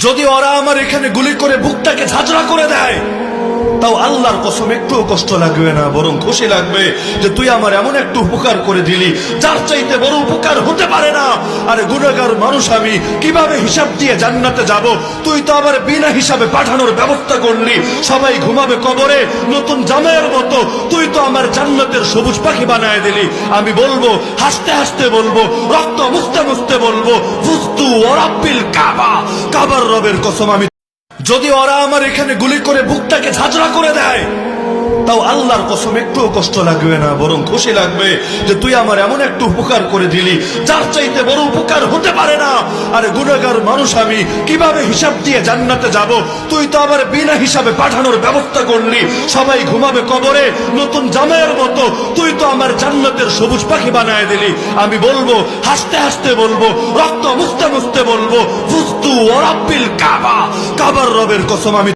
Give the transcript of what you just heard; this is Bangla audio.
যদি ওরা আমার এখানে গুলি করে বুকটাকে ঝাঁঝরা করে দেয়, তাও আল্লাহর কসম একটু কষ্ট লাগবে না, বরং খুশি লাগবে যে তুই আমার এমন একটু উপকার করে দিলি যার চাইতে বড় উপকার হতে পারে না। আরে গুনাহগার মানুষ আমি, কিভাবে হিসাব দিয়ে জান্নাতে যাব? তুই তো আবার বিনা হিসাবে পাঠানোর ব্যবস্থা করলি। সবাই ঘুমাবে কবরে নতুন জামাইয়ের মতো, তুই তো আমার জান্নাতের সবুজ পাখি বানায় দিলি। আমি বলবো, হাসতে হাসতে বলবো, রক্ত মুছতে মুছতে বলবো, ফুস্তু ওরাব্বিল কাবা, কাবার রবের কসম আমি। যদি ওরা আমার এখানে গুলি করে বুকটাকে ঝাঁঝরা করে দেয়, তাও আল্লাহর কসম একটু কষ্ট লাগবে না, বরং খুশি লাগবে যে তুই আমার এমন একটু উপকার করে দিলি যার চাইতে বড় উপকার হতে পারে না। আরে গুনাহগার মানুষ আমি, কিভাবে হিসাব দিয়ে জান্নাতে যাব? তুই তো আবার বিনা হিসাবে পাঠানোর ব্যবস্থা করলি। সবাই ঘুমাবে কবরে নতুন জামাইয়ের মতো, তুই তো আমার জান্নাতের সবুজ পাখি বানায় দিলি। আমি বলবো, হাসতে হাসতে বলবো, রক্ত মুছতে মুছতে বলবো, ফুস্তু ওরাব্বিল কাবা, কাবার রবের কসম আমি।